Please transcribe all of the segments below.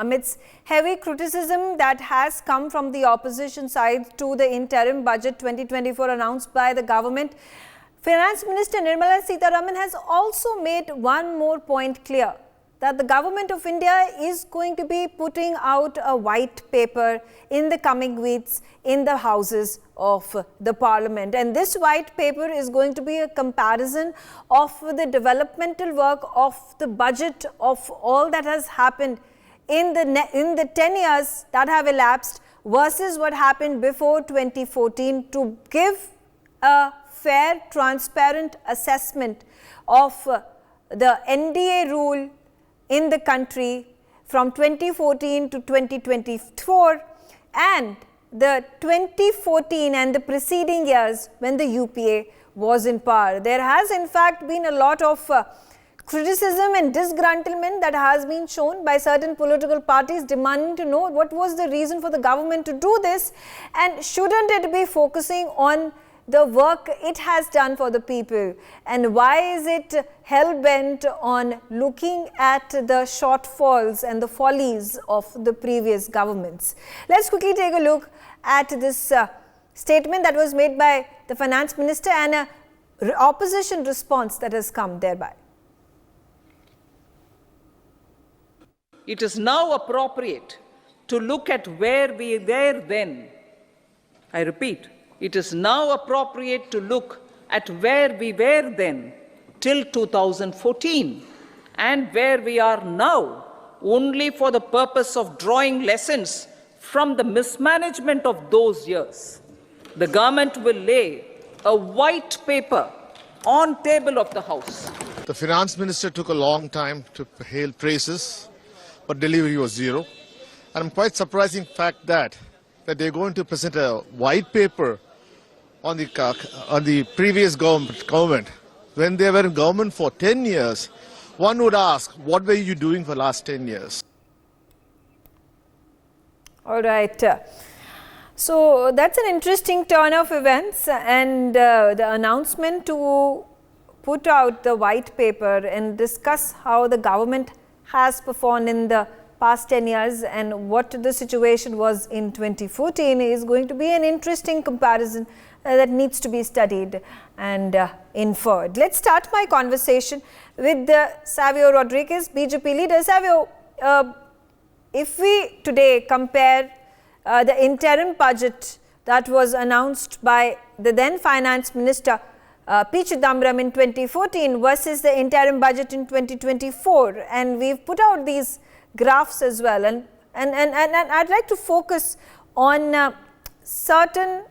amidst heavy criticism that has come from the opposition side to the interim budget 2024 announced by the government, Finance Minister Nirmala Sitharaman has also made one more point clear, that the government of India is going to be putting out a white paper in the coming weeks in the houses of the parliament. And this white paper is going to be a comparison of the developmental work of the budget of all that has happened in the 10 years that have elapsed versus what happened before 2014, to give a fair, transparent assessment of the NDA rule in the country from 2014 to 2024 and the 2014 and the preceding years when the UPA was in power. There has in fact been a lot of criticism and disgruntlement that has been shown by certain political parties demanding to know what was the reason for the government to do this, and shouldn't it be focusing on the work it has done for the people, and why is it hell-bent on looking at the shortfalls and the follies of the previous governments. Let's quickly take a look at this statement that was made by the finance minister and a opposition response that has come thereby. It is now appropriate to look at where we were then. I repeat, it is now appropriate to look at where we were then till 2014 and where we are now, only for the purpose of drawing lessons from the mismanagement of those years. The government will lay a white paper on table of the House. The finance minister took a long time to hail praises, but delivery was zero. And I'm quite surprising fact that they're going to present a white paper on the previous government. When they were in government for 10 years, one would ask, what were you doing for the last 10 years? All right. So that's an interesting turn of events, and the announcement to put out the white paper and discuss how the government has performed in the past 10 years and what the situation was in 2014 is going to be an interesting comparison that needs to be studied and inferred. Let's start my conversation with Savio Rodriguez, BJP leader. Savio, if we today compare the interim budget that was announced by the then finance minister P. Chidambaram in 2014 versus the interim budget in 2024, and we've put out these graphs as well, and I'd like to focus on certain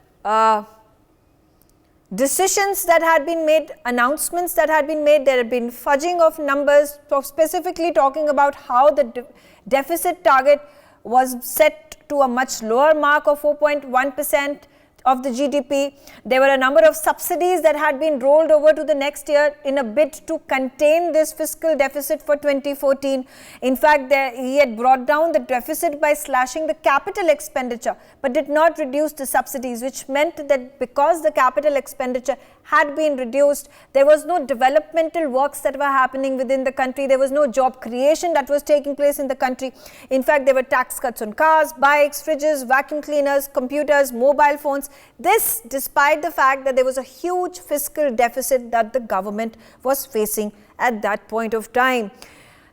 decisions that had been made, announcements that had been made. There had been fudging of numbers, specifically talking about how the deficit target was set to a much lower mark of 4.1% of the GDP. There were a number of subsidies that had been rolled over to the next year in a bid to contain this fiscal deficit for 2014. In fact, he had brought down the deficit by slashing the capital expenditure, but did not reduce the subsidies, which meant that because the capital expenditure had been reduced, there was no developmental works that were happening within the country. There was no job creation that was taking place in the country. In fact, there were tax cuts on cars, bikes, fridges, vacuum cleaners, computers, mobile phones. This despite the fact that there was a huge fiscal deficit that the government was facing at that point of time.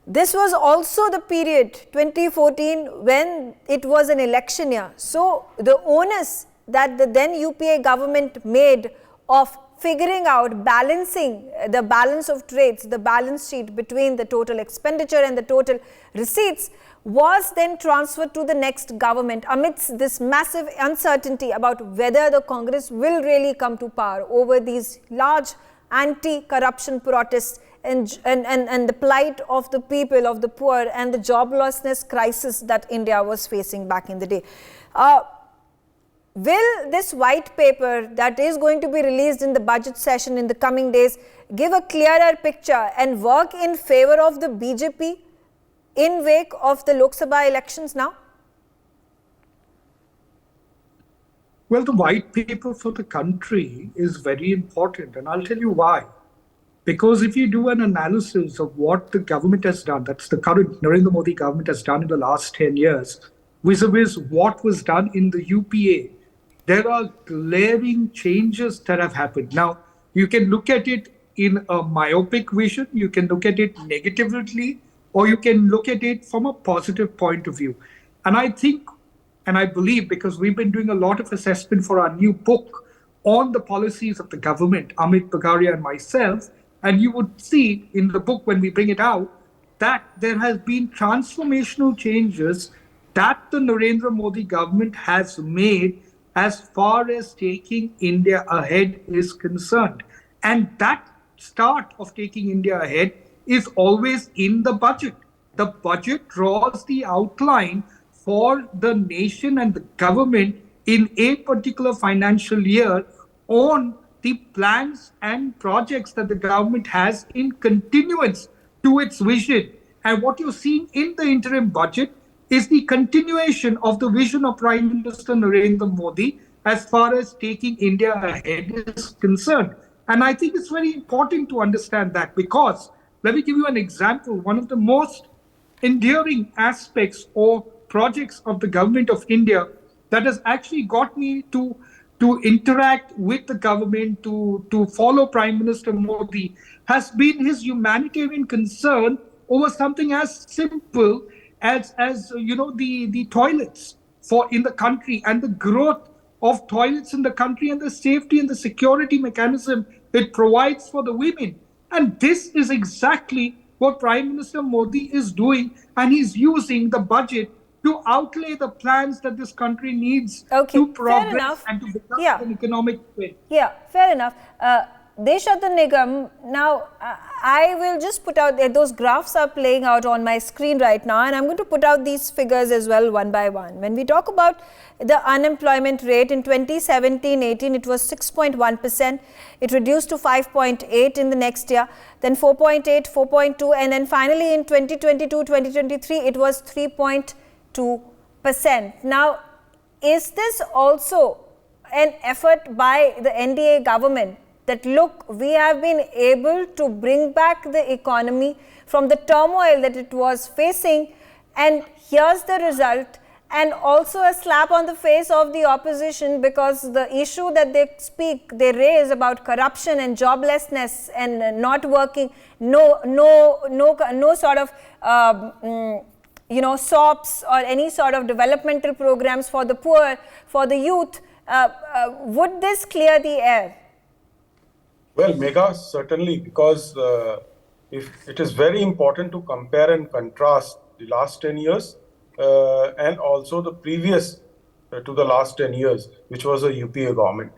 This was also the period 2014 when it was an election year. So the onus that the then UPA government made of figuring out, balancing the balance of trades, the balance sheet between the total expenditure and the total receipts, was then transferred to the next government amidst this massive uncertainty about whether the Congress will really come to power over these large anti-corruption protests and the plight of the people, of the poor, and the joblessness crisis that India was facing back in the day. Will this white paper that is going to be released in the budget session in the coming days give a clearer picture and work in favor of the BJP in wake of the Lok Sabha elections now? Well, the white paper for the country is very important, and I'll tell you why. Because if you do an analysis of what the government has done, that's the current Narendra Modi government has done in the last 10 years, vis-a-vis what was done in the UPA, there are glaring changes that have happened. Now, you can look at it in a myopic vision, you can look at it negatively, or you can look at it from a positive point of view. And I think, and I believe, because we've been doing a lot of assessment for our new book on the policies of the government, Amit Bagaria and myself, and you would see in the book when we bring it out that there has been transformational changes that the Narendra Modi government has made as far as taking India ahead is concerned. And that start of taking India ahead is always in the budget. The budget draws the outline for the nation and the government in a particular financial year on the plans and projects that the government has in continuance to its vision. And what you're seeing in the interim budget is the continuation of the vision of Prime Minister Narendra Modi as far as taking India ahead is concerned. And I think it's very important to understand that, because let me give you an example. One of the most enduring aspects or projects of the government of India that has actually got me to interact with the government, to follow Prime Minister Modi, has been his humanitarian concern over something as simple as the toilets for in the country, and the growth of toilets in the country, and the safety and the security mechanism it provides for the women. And this is exactly what Prime Minister Modi is doing, and he's using the budget to outlay the plans that this country needs to progress and to become an economic twin. Yeah, fair enough. Deshathan Nigam, now I will just put out, those graphs are playing out on my screen right now, and I'm going to put out these figures as well one by one. When we talk about the unemployment rate in 2017-18, it was 6.1%. It reduced to 5.8 in the next year, then 4.8, 4.2, and then finally in 2022-2023, it was 3.2%. Now, is this also an effort by the NDA government that, look, we have been able to bring back the economy from the turmoil that it was facing, and here's the result, and also a slap on the face of the opposition, because the issue that they raise about corruption and joblessness and not working, no sort of SOPs or any sort of developmental programs for the poor, for the youth, would this clear the air? Well, Megha, certainly, because if it is very important to compare and contrast the last 10 years and also the previous to the last 10 years, which was a UPA government.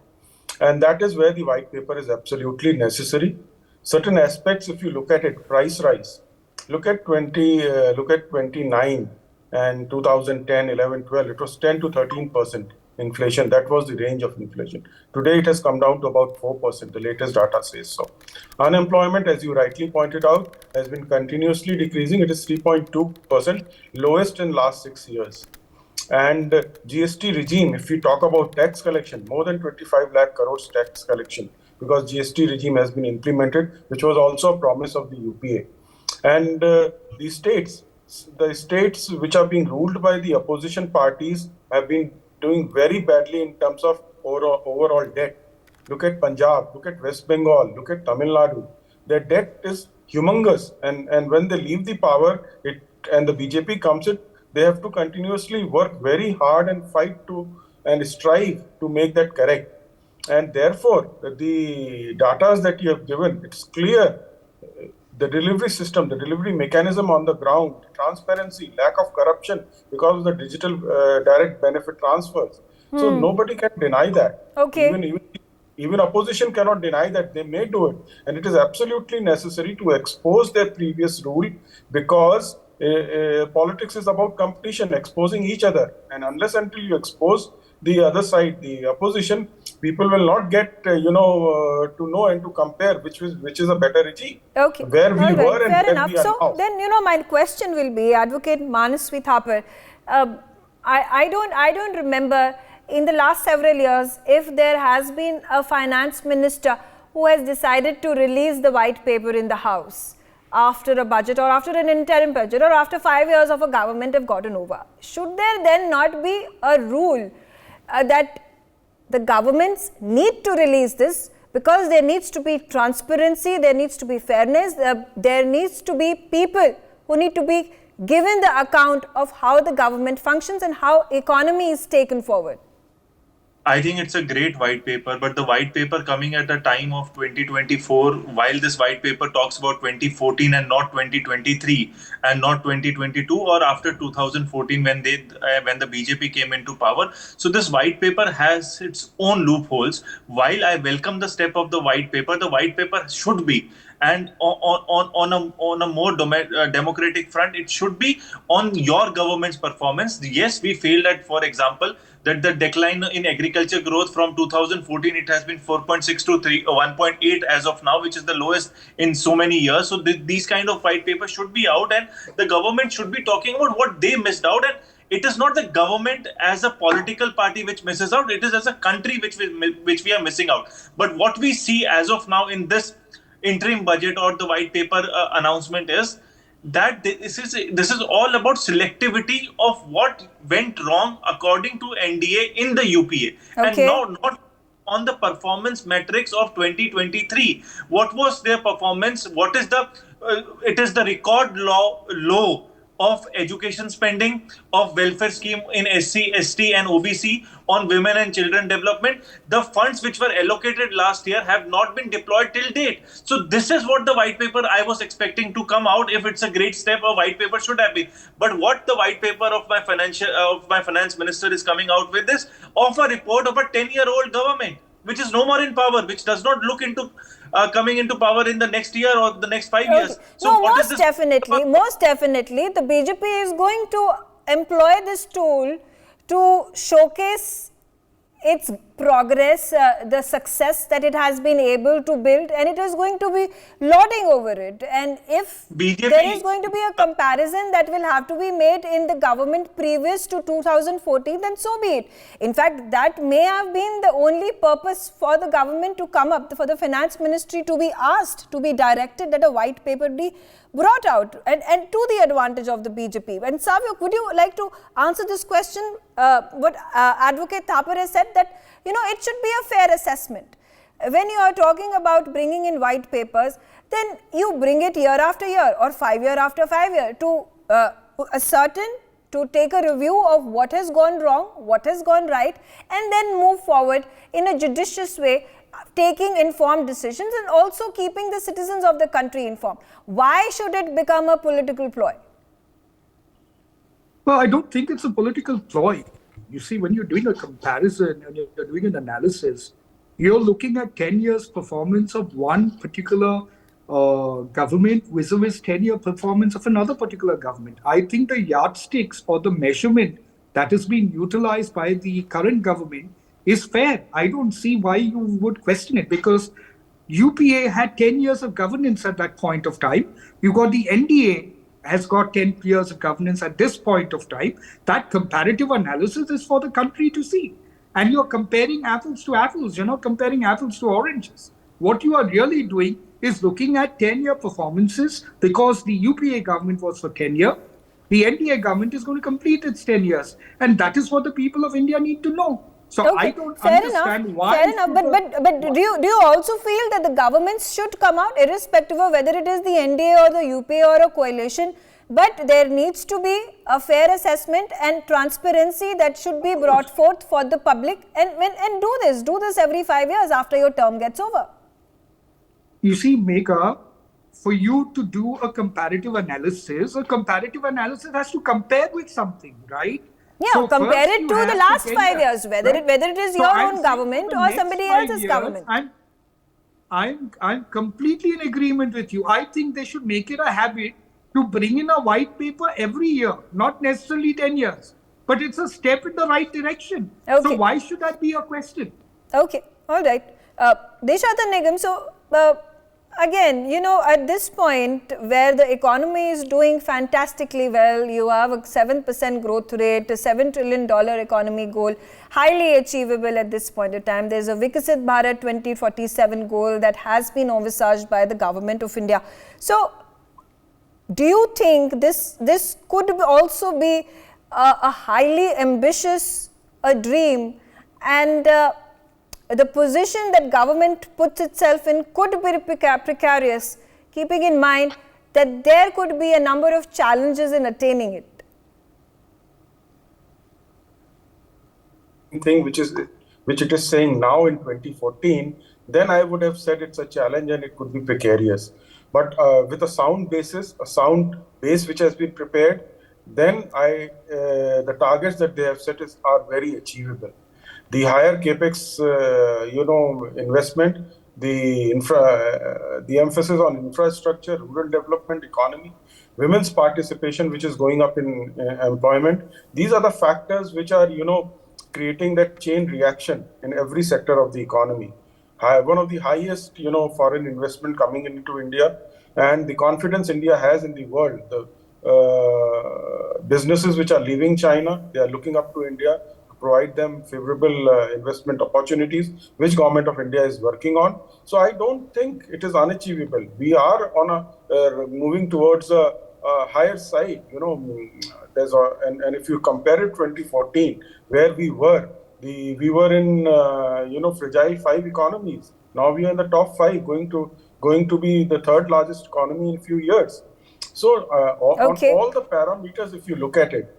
And that is where the white paper is absolutely necessary. Certain aspects, if you look at it, price rise, look at 29 and 2010, 11, 12, it was 10 to 13% inflation. That was the range of inflation. Today, it has come down to about 4%. The latest data says so. Unemployment, as you rightly pointed out, has been continuously decreasing. It is 3.2%, lowest in last 6 years. And GST regime, if we talk about tax collection, more than 25 lakh crores tax collection, because GST regime has been implemented, which was also a promise of the UPA. And the states which are being ruled by the opposition parties have been doing very badly in terms of overall debt. Look at Punjab, look at West Bengal, look at Tamil Nadu. Their debt is humongous, and when they leave the power, and the BJP comes in, they have to continuously work very hard and fight and strive to make that correct. And therefore, the data that you have given, it's clear. The delivery system, the delivery mechanism on the ground, transparency, lack of corruption because of the digital direct benefit transfers. So nobody can deny that. Okay. Even opposition cannot deny that. They may do it. And it is absolutely necessary to expose their previous rule, because politics is about competition, exposing each other. And unless until you expose the other side, the opposition, people will not get to know and to compare which is a better regime. Okay. Where we were and fair where enough. we are so now. Then, my question will be, Advocate Manasvi Thapar, I don't remember in the last several years if there has been a finance minister who has decided to release the white paper in the House after a budget or after an interim budget or after 5 years of a government have gotten over. Should there then not be a rule that the governments need to release this, because there needs to be transparency, there needs to be fairness, there needs to be people who need to be given the account of how the government functions and how economy is taken forward? I think it's a great white paper, but the white paper coming at a time of 2024, while this white paper talks about 2014 and not 2023 and not 2022 or after 2014 when the BJP came into power. So this white paper has its own loopholes. While I welcome the step of the white paper should be, and on a more democratic front, it should be on your government's performance. Yes, we failed at, for example, that the decline in agriculture growth from 2014, it has been 4.6 to 1.8 as of now, which is the lowest in so many years. So these kind of white papers should be out, and the government should be talking about what they missed out. And it is not the government as a political party which misses out, it is as a country which we are missing out. But what we see as of now in this interim budget or the white paper announcement is that this is all about selectivity of what went wrong according to NDA in the UPA, and not on the performance metrics of 2023. What was their performance? What is the it is the record low of education spending, of welfare scheme in SC, ST and OBC, on women and children development. The funds which were allocated last year have not been deployed till date. So this is what the white paper I was expecting to come out. If it's a great step, a white paper should have been. But what the white paper of my finance minister is coming out with is of a report of a 10-year-old government, which is no more in power, which does not look into coming into power in the next year or the next 5 years. So no, most definitely, the BJP is going to employ this tool to showcase its progress, the success that it has been able to build, and it is going to be lauding over it. And if there is going to be a comparison that will have to be made in the government previous to 2014, then so be it. In fact, that may have been the only purpose for the government to come up, for the finance ministry to be asked, to be directed that a white paper be brought out, and to the advantage of the BJP. And Savya, would you like to answer this question? What Advocate Thapar has said, that it should be a fair assessment. When you are talking about bringing in white papers, then you bring it year after year or 5 year after 5 year to ascertain, to take a review of what has gone wrong, what has gone right, and then move forward in a judicious way, taking informed decisions and also keeping the citizens of the country informed. Why should it become a political ploy? Well, I don't think it's a political ploy. You see, when you're doing a comparison and you're doing an analysis, you're looking at 10 years performance of one particular government vis-a-vis 10-year performance of another particular government. I think the yardsticks or the measurement that is being utilized by the current government is fair. I don't see why you would question it, because UPA had 10 years of governance at that point of time. You got the NDA has got 10 years of governance at this point of time. That comparative analysis is for the country to see. And you're comparing apples to apples. You're not comparing apples to oranges. What you are really doing is looking at 10-year performances, because the UPA government was for 10 years. The NDA government is going to complete its 10 years. And that is what the people of India need to know. So I don't understand why. Fair enough. But do you also feel that the governments should come out, irrespective of whether it is the NDA or the UPA or a coalition, but there needs to be a fair assessment and transparency that should be brought forth for the public, and do this every 5 years after your term gets over? You see, Megha, for you to do a comparative analysis has to compare with something, right? Yeah, so compare it to the last 5 years, whether it is your own government or somebody else's government. I'm completely in agreement with you. I think they should make it a habit to bring in a white paper every year, not necessarily 10 years, but it's a step in the right direction. Okay. So why should that be a question? Okay, all right. Deshatan Nigam, so again, at this point where the economy is doing fantastically well, you have a 7% growth rate, a $7 trillion economy goal, highly achievable at this point in time. There's a Viksit Bharat 2047 goal that has been envisaged by the government of India. So, do you think this could also be a highly ambitious dream, and the position that government puts itself in could be precarious, keeping in mind that there could be a number of challenges in attaining it? Thing which it is saying now in 2014, then I would have said it's a challenge and it could be precarious. But with a sound base which has been prepared, then the targets that they have set are very achievable. The higher capex, investment, the emphasis on infrastructure, rural development, economy, women's participation, which is going up in employment. These are the factors which are, creating that chain reaction in every sector of the economy. One of the highest, foreign investment coming into India, and the confidence India has in the world. The businesses which are leaving China, they are looking up to India to provide them favorable investment opportunities, which government of India is working on. So I don't think it is unachievable. We are on moving towards a higher side. And if you compare it 2014, where we were in fragile 5 economies. Now we are in the top 5, going to be the 3rd largest economy in a few years. So on all the parameters, if you look at it,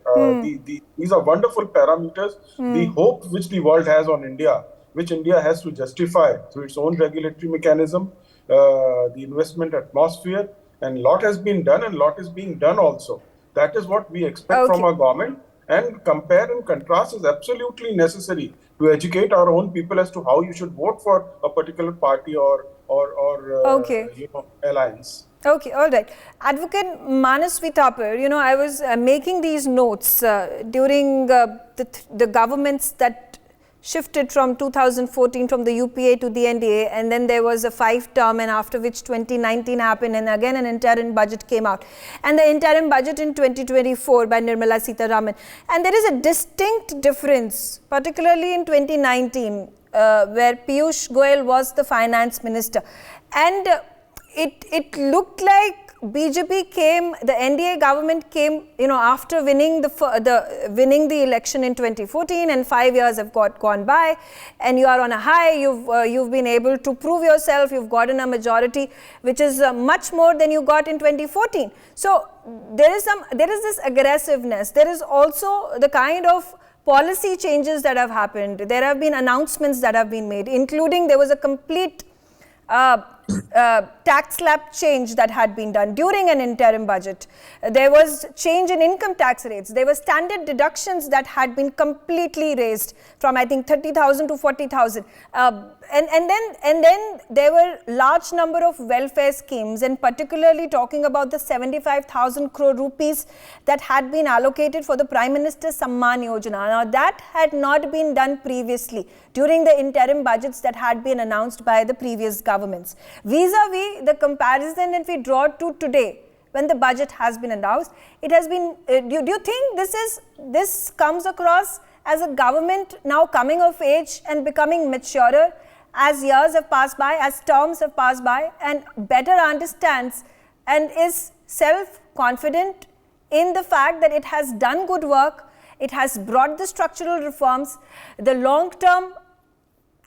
these are wonderful parameters. The hope which the world has on India, which India has to justify through its own regulatory mechanism, the investment atmosphere, and lot has been done and lot is being done also. That is what we expect from our government. And compare and contrast is absolutely necessary to educate our own people as to how you should vote for a particular party or alliance. Okay, all right. Advocate Manasvi Thapar, I was making these notes during the governments that shifted from 2014 from the UPA to the NDA, and then there was a 5-term, and after which 2019 happened, and again an interim budget came out, and the interim budget in 2024 by Nirmala Sitharaman. And there is a distinct difference, particularly in 2019, where Piyush Goyal was the finance minister, and it looked like BJP came, the NDA government came, after winning the election in 2014, and 5 years have gone by, and you are on a high. You've been able to prove yourself. You've gotten a majority, which is much more than you got in 2014. So there is this aggressiveness. There is also the kind of policy changes that have happened. There have been announcements that have been made, including there was a complete tax slab change that had been done during an interim budget. There was change in income tax rates. There were standard deductions that had been completely raised from, I think, 30,000 to 40,000. And then there were large number of welfare schemes, and particularly talking about the 75,000 crore rupees that had been allocated for the Prime Minister's Samman Yojana. Now that had not been done previously during the interim budgets that had been announced by the previous governments. Vis-a-vis the comparison that we draw to today, when the budget has been announced, it has been, do you think this comes across as a government now coming of age and becoming maturer as years have passed by, as terms have passed by, and better understands and is self-confident in the fact that it has done good work, it has brought the structural reforms, the long-term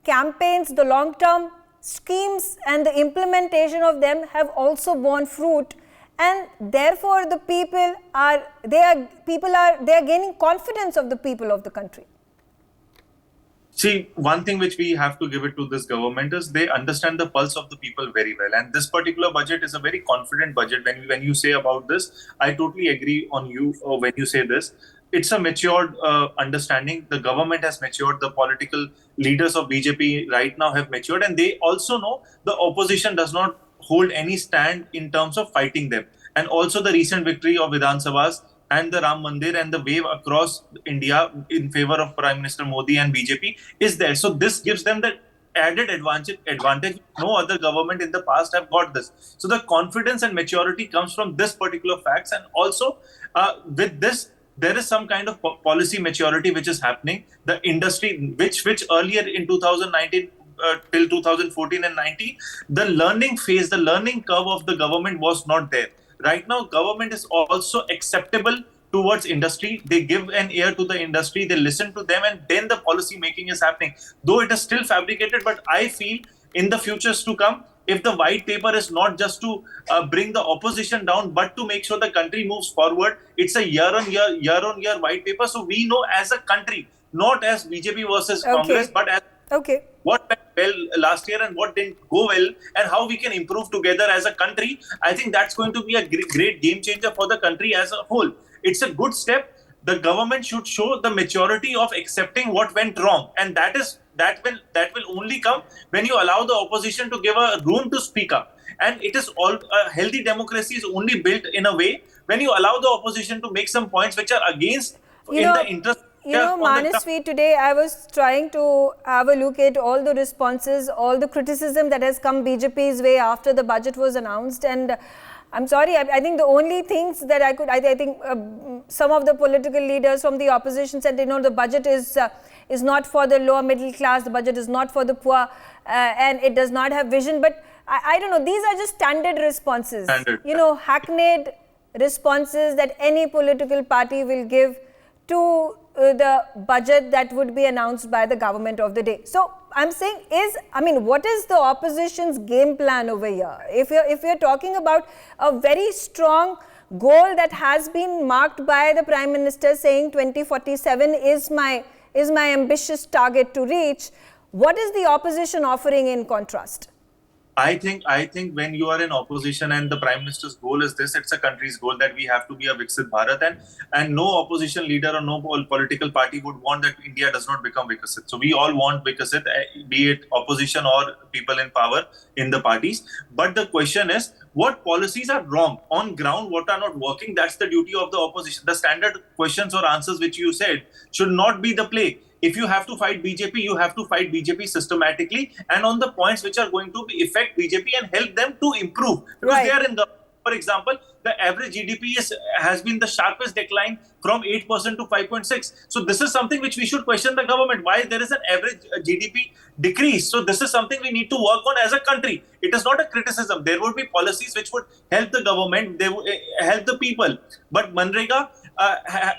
campaigns, the long-term schemes and the implementation of them have also borne fruit, and therefore the people are gaining confidence of the people of the country? See, one thing which we have to give it to this government is they understand the pulse of the people very well. And this particular budget is a very confident budget. When you say about this, I totally agree on you when you say this. It's a matured understanding. The government has matured. The political leaders of BJP right now have matured. And they also know the opposition does not hold any stand in terms of fighting them. And also the recent victory of Vidhan Sabhas and the Ram Mandir and the wave across India in favor of Prime Minister Modi and BJP is there. So this gives them the added advantage. No other government in the past have got this. So the confidence and maturity comes from this particular facts, and also with this, there is some kind of policy maturity which is happening. The industry, which earlier in 2019 till 2014 and 19, the learning phase, the learning curve of the government was not there. Right now, government is also acceptable towards industry. They give an ear to the industry, they listen to them, and then the policy making is happening. Though it is still fabricated, but I feel in the futures to come, if the white paper is not just to bring the opposition down, but to make sure the country moves forward, it's a year-on-year white paper. So we know as a country, not as BJP versus Congress, but as what went well last year and what didn't go well, and how we can improve together as a country. I think that's going to be a great game changer for the country as a whole. It's a good step. The government should show the maturity of accepting what went wrong, and that will only come when you allow the opposition to give a room to speak up. And it is all a healthy democracy is only built in a way when you allow the opposition to make some points which are against the interest. Manasvi, today I was trying to have a look at all the responses, all the criticism that has come BJP's way after the budget was announced, and I'm sorry, I think the only things that I think some of the political leaders from the opposition said, the budget is not for the lower middle class, the budget is not for the poor, and it does not have vision. But I don't know, these are just standard responses, hackneyed responses that any political party will give to the budget that would be announced by the government of the day. So I'm saying what is the opposition's game plan over here? If you're talking about a very strong goal that has been marked by the Prime Minister saying 2047 is my ambitious target to reach, what is the opposition offering in contrast? I think when you are in opposition and the Prime Minister's goal is this, it's a country's goal that we have to be a Viksit Bharat, and no opposition leader or no political party would want that India does not become Viksit. So we all want Viksit, be it opposition or people in power in the parties. But the question is, what policies are wrong on ground, what are not working? That's the duty of the opposition. The standard questions or answers which you said should not be the play. If you have to fight BJP, you have to fight BJP systematically and on the points which are going to affect BJP and help them to improve. Because they are in the, for example, the average GDP has been the sharpest decline from 8% to 5.6. So this is something which we should question the government, why there is an average GDP decrease. So this is something we need to work on as a country. It is not a criticism. There would be policies which would help the government, they would help the people. But Manrega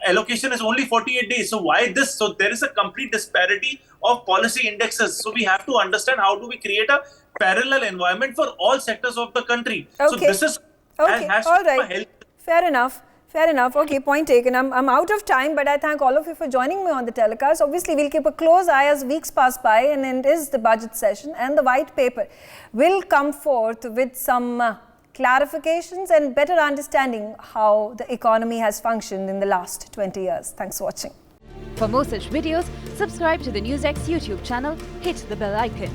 allocation is only 48 days. So why this? So there is a complete disparity of policy indexes. So we have to understand how do we create a parallel environment for all sectors of the country. So this is all right. Fair enough. Okay, point taken. I'm out of time, but I thank all of you for joining me on the telecast. Obviously, we'll keep a close eye as weeks pass by, and it is the budget session, and the white paper will come forth with some clarifications and better understanding how the economy has functioned in the last 20 years. Thanks for watching. For more such videos, subscribe to the NewsX YouTube channel, hit the bell icon.